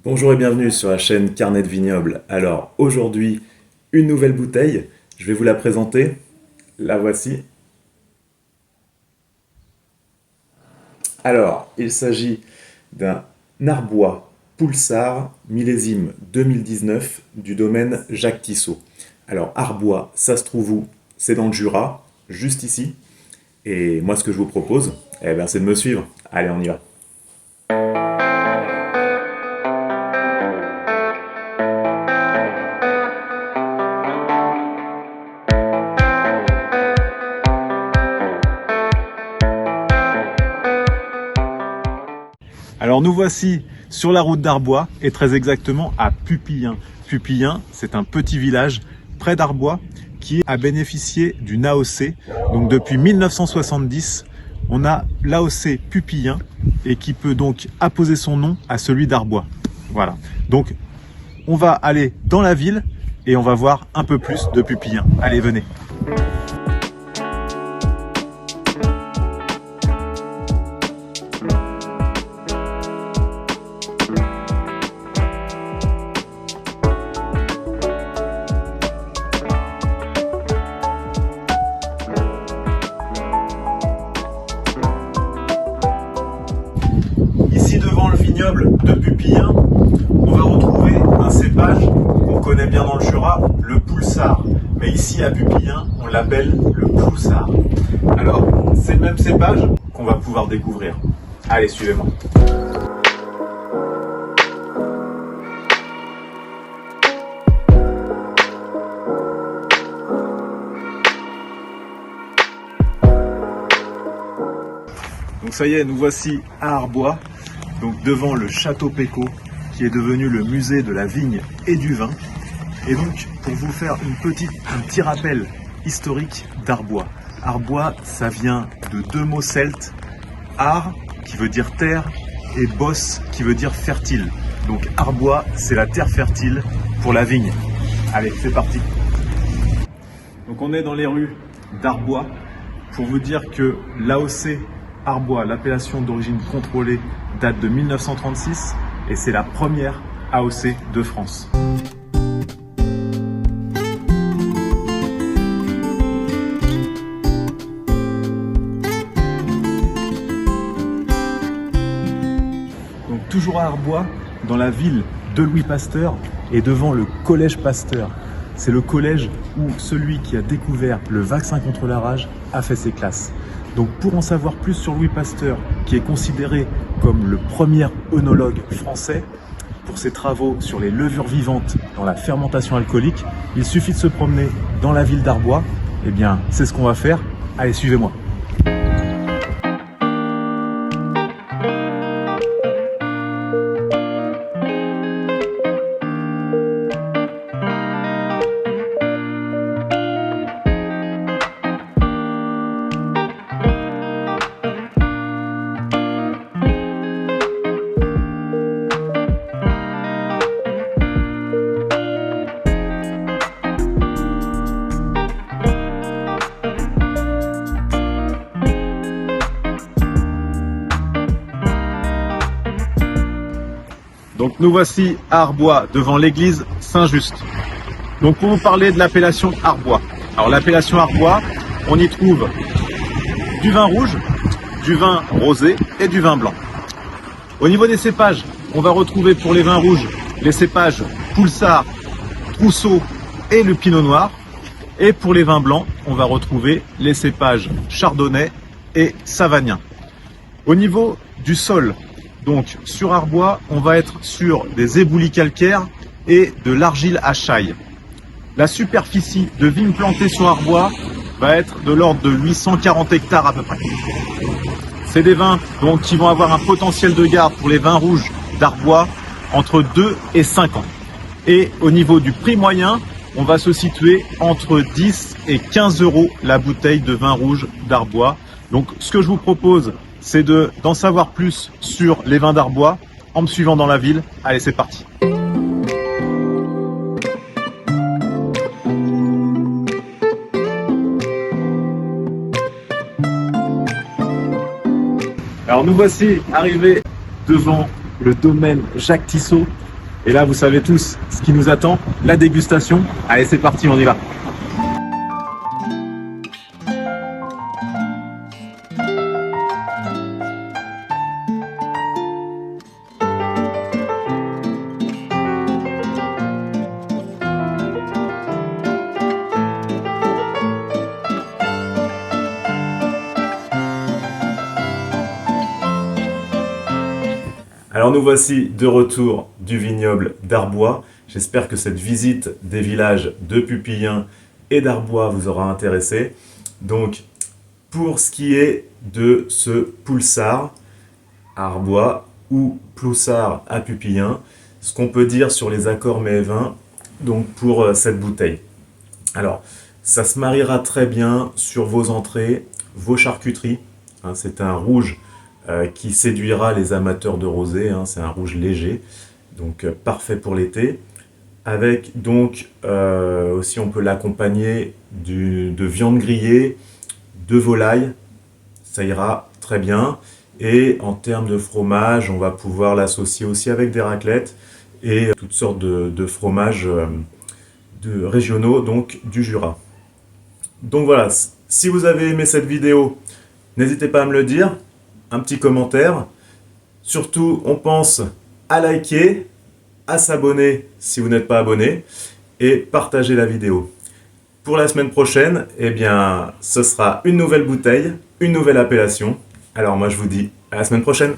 Bonjour et bienvenue sur la chaîne Carnet de Vignoble. Alors aujourd'hui, une nouvelle bouteille. Je vais vous la présenter. La voici. Alors, il s'agit d'un Arbois Poulsard millésime 2019 du domaine Jacques Tissot. Alors Arbois, ça se trouve où? C'est dans le Jura, juste ici. Et moi, ce que je vous propose, c'est de me suivre. Allez, on y va. Alors nous voici sur la route d'Arbois et très exactement à Pupillin. Pupillin, c'est un petit village près d'Arbois qui a bénéficié d'une AOC. Donc depuis 1970, on a l'AOC Pupillin et qui peut donc apposer son nom à celui d'Arbois. Voilà. Donc on va aller dans la ville et on va voir un peu plus de Pupillin. Allez, venez. Ici devant le vignoble de Pupillin, on va retrouver un cépage qu'on connaît bien dans le Jura, le Poulsard. Mais ici à Pupillin, on l'appelle le Poulsard. Alors, c'est le même cépage qu'on va pouvoir découvrir. Allez, suivez-moi. Donc ça y est, nous voici à Arbois, donc devant le château Pecot, qui est devenu le musée de la vigne et du vin. Et donc, pour vous faire un petit rappel historique d'Arbois. Arbois, ça vient de deux mots celtes, ar, qui veut dire terre, et bos, qui veut dire fertile. Donc Arbois, c'est la terre fertile pour la vigne. Allez, c'est parti. Donc on est dans les rues d'Arbois, pour vous dire que l'AOC Arbois, l'appellation d'origine contrôlée, date de 1936 et c'est la première AOC de France. Donc toujours à Arbois, dans la ville de Louis Pasteur et devant le collège Pasteur. C'est le collège où celui qui a découvert le vaccin contre la rage a fait ses classes. Donc pour en savoir plus sur Louis Pasteur, qui est considéré comme le premier œnologue français, pour ses travaux sur les levures vivantes dans la fermentation alcoolique, il suffit de se promener dans la ville d'Arbois. Eh bien, c'est ce qu'on va faire. Allez, suivez-moi. Donc nous voici à Arbois, devant l'église Saint-Just. Donc pour vous parler de l'appellation Arbois. Alors l'appellation Arbois, on y trouve du vin rouge, du vin rosé et du vin blanc. Au niveau des cépages, on va retrouver pour les vins rouges les cépages Poulsard, Trousseau et le Pinot Noir. Et pour les vins blancs, on va retrouver les cépages Chardonnay et Savagnin. Au niveau du sol, donc sur Arbois, on va être sur des éboulis calcaires et de l'argile à chaille. La superficie de vignes plantées sur Arbois va être de l'ordre de 840 hectares à peu près. C'est des vins donc, qui vont avoir un potentiel de garde pour les vins rouges d'Arbois entre 2 et 5 ans. Et au niveau du prix moyen, on va se situer entre 10 et 15 euros la bouteille de vin rouge d'Arbois. Donc ce que je vous propose, c'est d'en savoir plus sur les vins d'Arbois en me suivant dans la ville. Allez, c'est parti. Alors nous voici arrivés devant le domaine Jacques Tissot. Et là, vous savez tous ce qui nous attend, la dégustation. Allez, c'est parti, on y va. Alors nous voici de retour du vignoble d'Arbois. J'espère que cette visite des villages de Pupillin et d'Arbois vous aura intéressé. Donc pour ce qui est de ce Poulsard à Arbois ou Ploussard à Pupillin, ce qu'on peut dire sur les accords mets et vins donc pour cette bouteille. Alors ça se mariera très bien sur vos entrées, vos charcuteries. C'est un rouge qui séduira les amateurs de rosé, c'est un rouge léger, donc parfait pour l'été. Avec donc aussi on peut l'accompagner de viande grillée, de volaille, ça ira très bien. Et en termes de fromage, on va pouvoir l'associer aussi avec des raclettes et toutes sortes de fromages régionaux, donc du Jura. Donc voilà, si vous avez aimé cette vidéo, n'hésitez pas à me le dire, un petit commentaire. Surtout, on pense à liker, à s'abonner si vous n'êtes pas abonné et partager la vidéo. Pour la semaine prochaine, eh bien, ce sera une nouvelle bouteille, une nouvelle appellation. Alors moi, je vous dis à la semaine prochaine.